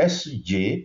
SJUZHET।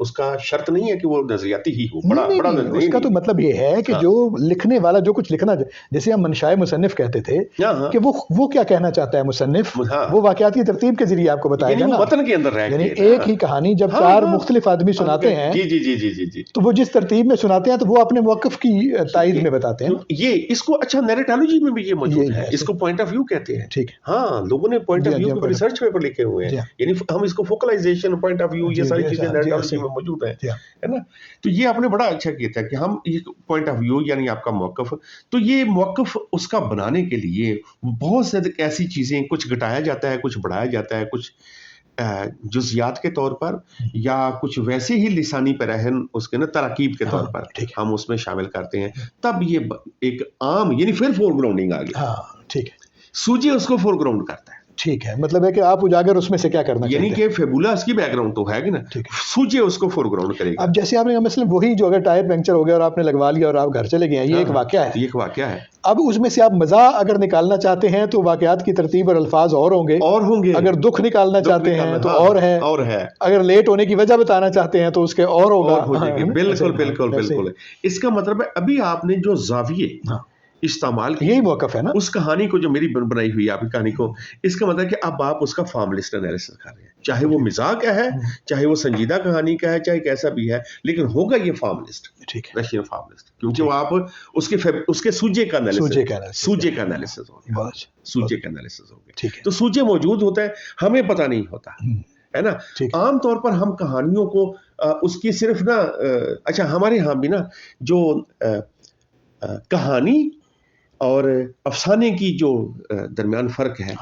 اس کا شرط نہیں ہے کہ وہ نظریاتی ہی ہو. بڑا نہیں، اس کا تو مطلب یہ ہے کہ جو لکھنے والا جو کچھ لکھنا، جیسے ہم منشائے مصنف کہتے تھے کہ وہ کیا کہنا چاہتا ہے مصنف، وہ واقعات کی ترتیب کے ذریعے آپ کو بتائے گا نا، متن کے اندر یعنی ایک ہی کہانی جب 4 مختلف آدمی سناتے ہیں جی تو وہ جس ترتیب میں سناتے ہیں تو وہ اپنے موقف کی تائید میں بتاتے ہیں. یہ اس کو اچھا نیریٹالوجی میں بھی یہ موجود ہے، اس کو پوائنٹ آف ویو کہتے ہیں. ٹھیک ہے، ہاں لوگوں نے پوائنٹ آف ویو کے ریسرچ پیپر لکھے ہوئے ہیں، یعنی ہم اس کو فوکلائزیشن، پوائنٹ آف ویو، یہ ساری چیزیں نیریٹالوجی میں موجود ہیں، ہے نا. تو یہ آپ نے بڑا اچھا کیا تھا کہ ہم یہ پوائنٹ آف ویو یعنی آپ کا موقف، تو یہ موقف اس کا بنانے کے لیے بہت سے ایسی چیزیں، کچھ گھٹایا جاتا ہے، کچھ بڑھایا جاتا ہے، کچھ جزیات کے طور پر یا کچھ ویسے ہی لسانی پیراہن اس کے نا تراکیب کے طور پر ہم اس میں شامل کرتے ہیں. تب یہ ایک عام یعنی پھر فور گراؤنڈنگ آ گئی. ہاں ٹھیک ہے، سوجے اس کو فور گراؤنڈ کرتا ہے. ٹھیک ہے، مطلب ہے کہ آپ اجاگر اس میں سے کیا کرنا یعنی کہ فیبولا اس کی بیک گراؤنڈ تو ہے کہ نا، سوجے اس کو فور گراؤنڈ کرے گا. اب جیسے آپ نے مثلا وہی جو اگر ٹائر پنکچر ہو گیا اور آپ نے لگوا لیا اور آپ گھر چلے گئے، یہ ایک واقعہ ہے، یہ ایک واقعہ ہے. اب اس میں سے آپ مزہ اگر نکالنا چاہتے ہیں تو واقعات کی ترتیب اور الفاظ اور ہوں گے، اگر دکھ نکالنا چاہتے ہیں تو اور ہے، اگر لیٹ ہونے کی وجہ بتانا چاہتے ہیں تو اس کے اور ہوگا. بالکل بالکل بالکل. اس کا مطلب ہے ابھی آپ نے جو زاویے استعمال کی، یہی موقف ہے نا اس کہانی کو جو میری بنائی ہوئی ہے آپ کی کہانی کو، اس کا مطلب کہ اب آپ اس کا فارملسٹ انالیسس کر رہے ہیں، چاہے وہ مزاح کا ہے، چاہے وہ سنجیدہ کہانی کا ہے، چاہے کیسا بھی ہے، لیکن ہوگا یہ فارملسٹ، رشین فارملسٹ، کیونکہ وہ آپ اس کے سوجے کا انالیسس ہوگا. تو سوجے موجود ہوتا ہے، ہمیں پتہ نہیں ہوتا ہے نا. عام طور پر ہم کہانیوں کو اس کی صرف نا اچھا ہمارے ہاں بھی نا جو کہانی اور افسانے کی جو درمیان فرق ہے،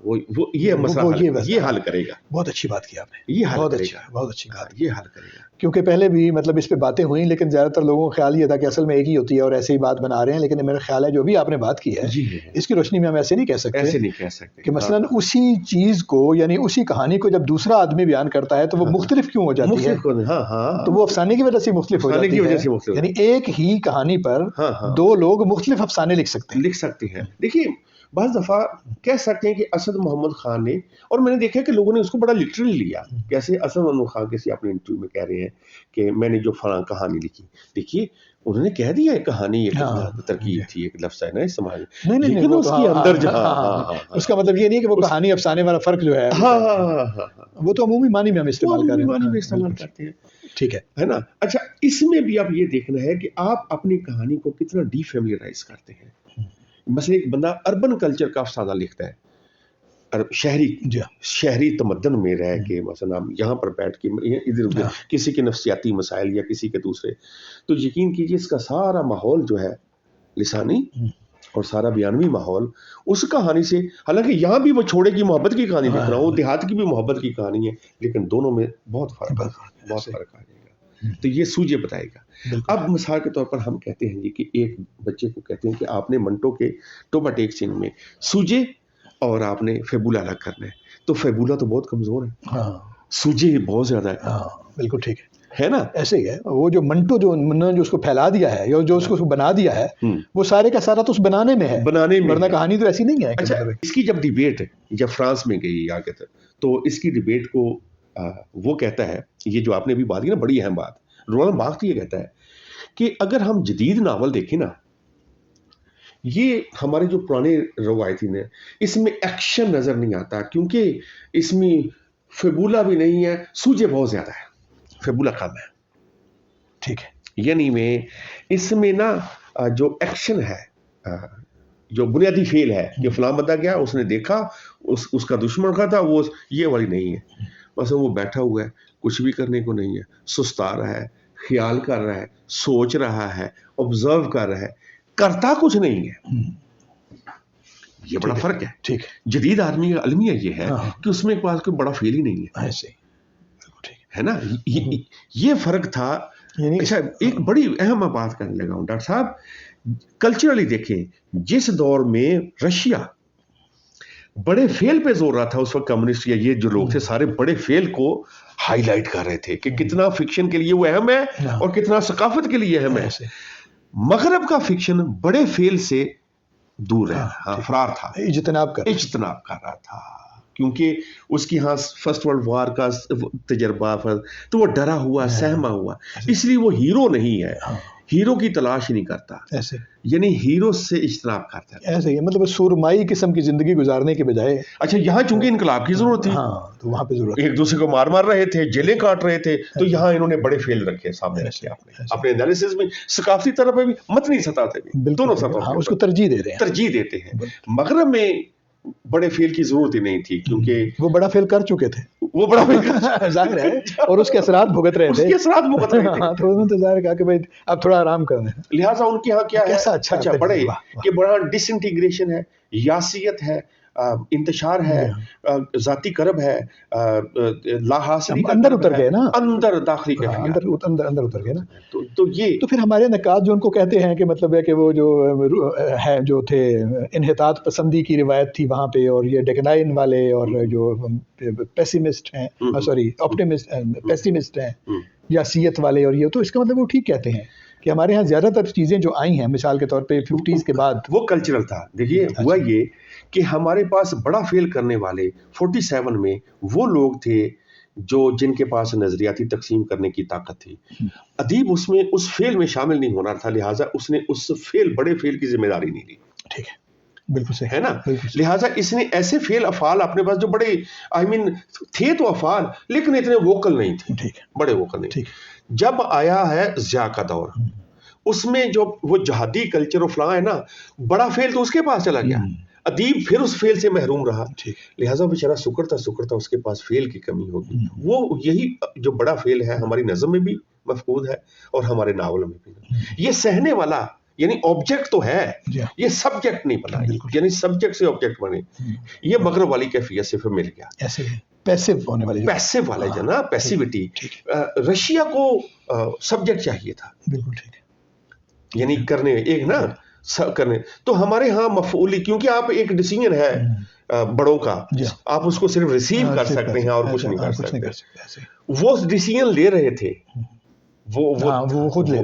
وہ یہ مسئلہ یہ حل کرے گا. بہت اچھی بات کی آپ نے، یہ حل بہت کرے اچھی، گا، بہت اچھی بات. یہ حل کرے گا. کیونکہ پہلے بھی مطلب اس پہ باتیں ہوئیں، لیکن زیادہ تر لوگوں کا خیال یہ تھا کہ اصل میں ایک ہی ہوتی ہے اور ایسے ہی بات بنا رہے ہیں. لیکن میرا خیال ہے جو بھی آپ نے بات کی ہے اس کی روشنی میں ہم ایسے نہیں کہہ سکتے کہ مثلاً اسی چیز کو یعنی اسی کہانی کو جب دوسرا آدمی بیان کرتا ہے تو وہ مختلف کیوں ہو جاتی ہے. تو وہ افسانے کی وجہ سے مختلف ہو جاتی ہے، یعنی ایک ہی کہانی پر 2 لوگ مختلف افسانے لکھ سکتے ہیں. دیکھیے بعض دفعہ کہہ سکتے ہیں کہ اسد محمد خان نے، اور میں نے دیکھا کہ لوگوں نے اس کو بڑا لٹرلی لیا، کیسے اسد محمد خان کسی اپنے انٹرویو میں کہہ رہے ہیں کہ میں نے جو فلاں کہانی لکھی، دیکھیے انہوں نے کہہ دیا ہے کہانی ایک ترکیب تھی، ایک لفظ ہے نا استعمال، لیکن اس کے اندر اس کا مطلب یہ نہیں کہ وہ کہانی افسانے والا فرق جو ہے وہ تو عمومی معنی میں ہم استعمال کرتے ہیں. ٹھیک ہے نا. اچھا اس میں بھی اب یہ دیکھنا ہے کہ آپ اپنی کہانی کو کتنا ڈی فیملیرائز کرتے ہیں. مثلا ایک بندہ اربن کلچر کا افسانہ لکھتا ہے، شہری تمدن میں رہ کے، مثلا یہاں پر بیٹھ کے ادھر ادھر کسی کے نفسیاتی مسائل یا کسی کے دوسرے، تو یقین کیجیے اس کا سارا ماحول جو ہے لسانی اور سارا بیانوی ماحول اس کہانی سے، حالانکہ یہاں بھی وہ چھوڑے کی محبت کی کہانی لکھ رہا ہوں، دیہات کی بھی محبت کی کہانی ہے، لیکن دونوں میں بہت فرق آ جائے گا. تو یہ سوجے بتائے گا. اب مثال کے طور پر ہم کہتے ہیں جی کہ ایک بچے کو کہتے ہیں کہ آپ نے منٹو کے ٹوبا ٹیک سین میں سوجے اور آپ نے فیبولا الگ کرنا ہے، تو فیبولا تو بہت کمزور ہے، سوجے بہت زیادہ ہے. بالکل ٹھیک ہے نا. ایسے ہی ہے، وہ جو منٹو جو اس کو پھیلا دیا ہے یا جو اس کو بنا دیا ہے، وہ سارے کا سارا تو اس بنانے میں ہے، ورنہ کہانی تو ایسی نہیں ہے. اچھا اس کی جب ڈیبیٹ جب فرانس میں گئی آگے تک، تو اس کی ڈیبیٹ کو وہ کہتا ہے، یہ جو آپ نے ابھی بات کی نا بڑی اہم بات، رولان باختھ یہ کہتا ہے کہ اگر ہم جدید ناول دیکھیں نا، یہ ہمارے جو پرانے روایتی نے، اس میں ایکشن نظر نہیں آتا، کیونکہ اس میں فیبولا بھی نہیں ہے، سوجے بہت زیادہ ہے، فیبولا کم ہے. ٹھیک ہے، یعنی میں اس میں نا جو ایکشن ہے، جو بنیادی فیل ہے کہ فلاں بندہ گیا، اس نے دیکھا، اس کا دشمن کا تھا، وہ یہ والی نہیں ہے. بس وہ بیٹھا ہوا ہے، کچھ بھی کرنے کو نہیں ہے، سستا رہا ہے، خیال کر رہا ہے، سوچ رہا ہے، آبزرو کر رہا ہے، کرتا کچھ نہیں ہے. یہ بڑا فرق ہے. ٹھیک ہے. جدید آدمی کا المیہ یہ ہے کہ اس میں کوئی بڑا فیل ہی نہیں ہے. ایسے ہے نا. یہ فرق تھا. اچھا ایک بڑی اہم بات کرنے لگا ہوں ڈاکٹر صاحب. کلچرلی دیکھیں، جس دور میں رشیا بڑے فیل پہ زور رہا تھا، اس وقت کمیونسٹ یا یہ جو لوگ تھے سارے بڑے فیل کو ہائی لائٹ کر رہے تھے کہ کتنا فکشن کے لیے وہ اہم ہے اور کتنا ثقافت کے لیے اہم ہے. مغرب کا فکشن بڑے فیل سے دور ہے، فرار تھا، اجتناب کر رہا تھا، کیونکہ اس کی ہاں فرسٹ ورلڈ وار کا تجربہ، تو وہ ڈرا ہوا، سہما ہوا، اس لیے وہ ہیرو نہیں ہے، ہیرو کی تلاش نہیں کرتا، ایسے یعنی ہیرو سے اجتناب کرتا ہے، ایسے ہی مطلب سورمائی قسم کی زندگی گزارنے کے بجائے. اچھا یہاں چونکہ انقلاب کی ضرورت تھی، ہاں تو وہاں پہ ضرورت ایک دوسرے کو مار رہے تھے، جیلیں کاٹ رہے تھے، تو یہاں انہوں نے بڑے فیل رکھے سامنے رکھے اپنے انالیسس میں، ثقافتی طرح پہ بھی، متنی سطح پہ بھی، دونوں سطحوں اس کو ترجیح دے رہے ہیں، ترجیح دیتے ہیں. مغرب میں بڑے فیل کی ضرورت ہی نہیں تھی، کیونکہ وہ بڑا فیل کر چکے تھے، وہ بڑا فیل ظاہر ہے، اور اس کے اثرات بھگت رہے تھے، اس کے اثرات بھگت رہے تھے، تو انہوں نے ظاہر کہا کہ بھائی اب تھوڑا آرام کرنا ہے. لہٰذا ان کے ہاں کیا ہے، اچھا بڑے کہ بڑا ڈس انٹیگریشن ہے، یاسیت ہے، انتشار ہے، ذاتی کرب ہے، لا حاصلی کا اندر اتر گئے نا، اندر داخلی کیفیات، اندر اتر گئے نا. تو یہ تو پھر ہمارے نقاد جو ان کو کہتے ہیں کہ مطلب ہے کہ وہ جو ہے جو تھے انحطاط پسندی کی روایت تھی وہاں پہ، اور یہ ڈیکنائن والے اور جو پیسیمسٹ ہیں، سوری آپٹیمسٹ پیسیمسٹ ہیں، یاسیت والے، اور یہ تو اس کا مطلب وہ ٹھیک کہتے ہیں کہ ہمارے ہاں زیادہ تر چیزیں جو آئی ہیں مثال کے طور پہ 50s کے بعد، وہ کلچرل تھا. دیکھیے ہوا یہ کہ ہمارے پاس بڑا فیل کرنے والے 47 میں وہ لوگ تھے جو جن کے پاس نظریاتی تقسیم کرنے کی طاقت تھی. ادیب اس میں اس فیل میں شامل نہیں ہونا تھا، لہٰذا اس نے اس فیل بڑے فیل کی ذمہ داری نہیں لی. ٹھیک ہے، بالکل صحیح ہے نا. لہٰذا اس نے ایسے فیل افعال اپنے پاس جو بڑے تھے تو افعال، لیکن اتنے ووکل نہیں تھے، ٹھیک ہے، بڑے ووکل نہیں. جب آیا ہے ضیاء کا دور، اس میں جو وہ جہادی کلچر و فلاں ہے نا، بڑا فیل تو اس کے پاس چلا گیا، ادیب پھر اس فیل سے محروم رہا، لہٰذا بیچارہ سکڑتا اس کے پاس فیل کی کمی ہوگی. وہ یہی جو بڑا فیل ہے ہماری نظم میں بھی مفقود ہے اور ہمارے ناول میں بھی. یہ سہنے والا یعنی آبجیکٹ تو ہے، یہ سبجیکٹ نہیں بنا، یعنی سبجیکٹ سے آبجیکٹ بنے، یہ مغرب والی کیفیت سے پھر مل گیا. ایسے پیسو ہونے والے، پیسو والے جناب، پیسیوٹی. رشیا کو سبجیکٹ چاہیے تھا، بالکل ٹھیک ہے، یعنی کرنے ایک نا کرنے. تو ہمارے ہاں مفعولی، کیونکہ آپ ایک ڈیسیژن ہے بڑوں کا، آپ اس کو صرف ریسیو کر سکتے ہیں اور کچھ نہیں کر سکتے. وہ ڈیسیژن لے رہے تھے، وہ خود لے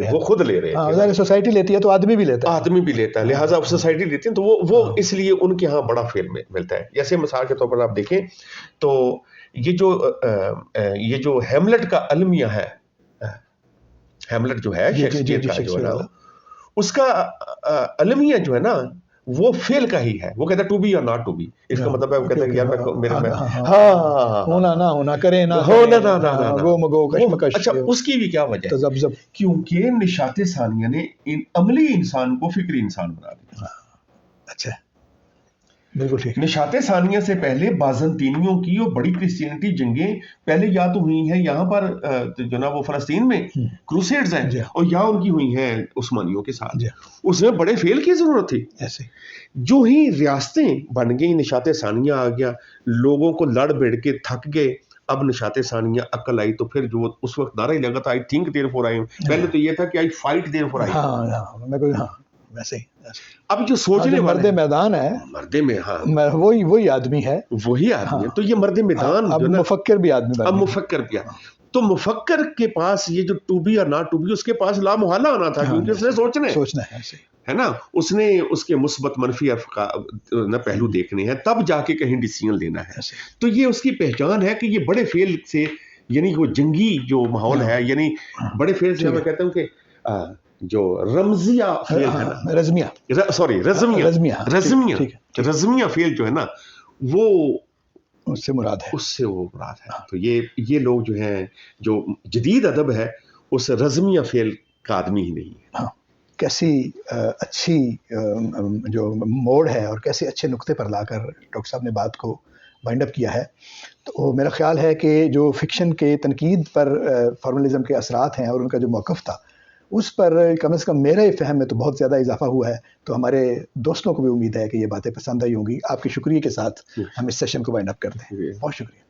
رہے ہیں. سوسائٹی لیتی ہے تو آدمی بھی لیتا ہے، آدمی بھی لیتا ہے، لہٰذا سوسائٹی لیتی ہے تو وہ اس لیے ان کے ہاں بڑا فیل ملتا ہے. جیسے مثال کے طور پر آپ دیکھیں تو یہ جو ہیملٹ کا المیہ ہے، ہیملٹ جو ہے شیکسپیئر کا جو ہے نا، اس کا المیہ جو ہے نا وہ فیل کا ہی ہے. وہ کہتا ہے ٹو بی اور ناٹ ٹو بی. اس کا مطلب ہے وہ کہتا ہے یار میرے ہونا نہ ہونا، کرے نہ گو مگو کشمکش. اچھا اس کی بھی کیا وجہ ہے؟ کیونکہ نشاط ثانیہ نے عملی انسان کو فکری انسان بنا دیا. اچھا بالکل ٹھیک. نشاط ثانیہ سے پہلے بازنطینیوں کی اور بڑی کرسچینٹی جنگیں پہلے یا تو ہوئی ہیں یہاں پر جو نا وہ فلسطین میں کروسیڈز ہیں، اور یا ان کی ہوئی ہیں عثمانیوں کے ساتھ. اس میں بڑے فیل کی ضرورت تھی. ایسے جو ہی ریاستیں بن گئی، نشاط ثانیہ آ گیا، لوگوں کو لڑ بڑھ کے تھک گئے، اب نشاط ثانیہ عقل آئی. تو پھر جو اس وقت نعرہ لگا تھا آئی تھنک دیر فور آئی، پہلے تو یہ تھا کہ آئی فائٹ دیر فور آئی. ویسے اب جو سوچنے مرد میدان ہے، مرد میں ہاں وہی آدمی ہے، وہی آدمی ہے. تو یہ مرد میدان اب مفکر بھی آدمی، اب مفکر بھی. تو مفکر کے پاس یہ جو ٹو بی اور ناٹ ٹو بی، اس کے پاس لا محالہ آنا تھا، کیونکہ اس نے سوچنا ہے نا، اس نے اس کے مثبت منفی پہلو دیکھنے ہیں، تب جا کے کہیں ڈیسیژن لینا ہے. تو یہ اس کی پہچان ہے کہ یہ بڑے فیل سے، یعنی وہ جنگی جو ماحول ہے، یعنی بڑے فیل سے میں کہتا ہوں کہ جو رمزیہ فیل ہے نا، رزمیہ فیل جو ہے نا، وہ اس سے مراد ہے. تو یہ لوگ جو ہیں، جو جدید ادب ہے، اس رزمیہ فیل کا آدمی ہی نہیں ہے. کیسی اچھی جو موڑ ہے اور کیسے اچھے نقطے پر لا کر ڈاکٹر صاحب نے بات کو وائنڈ اپ کیا ہے. تو میرا خیال ہے کہ جو فکشن کے تنقید پر فارملزم کے اثرات ہیں اور ان کا جو موقف تھا، اس پر کم از کم میرے فہم میں تو بہت زیادہ اضافہ ہوا ہے. تو ہمارے دوستوں کو بھی امید ہے کہ یہ باتیں پسند آئی ہوں گی. آپ کے شکریہ کے ساتھ ہم اس سیشن کو وائنڈ اپ کرتے ہیں. بہت شکریہ.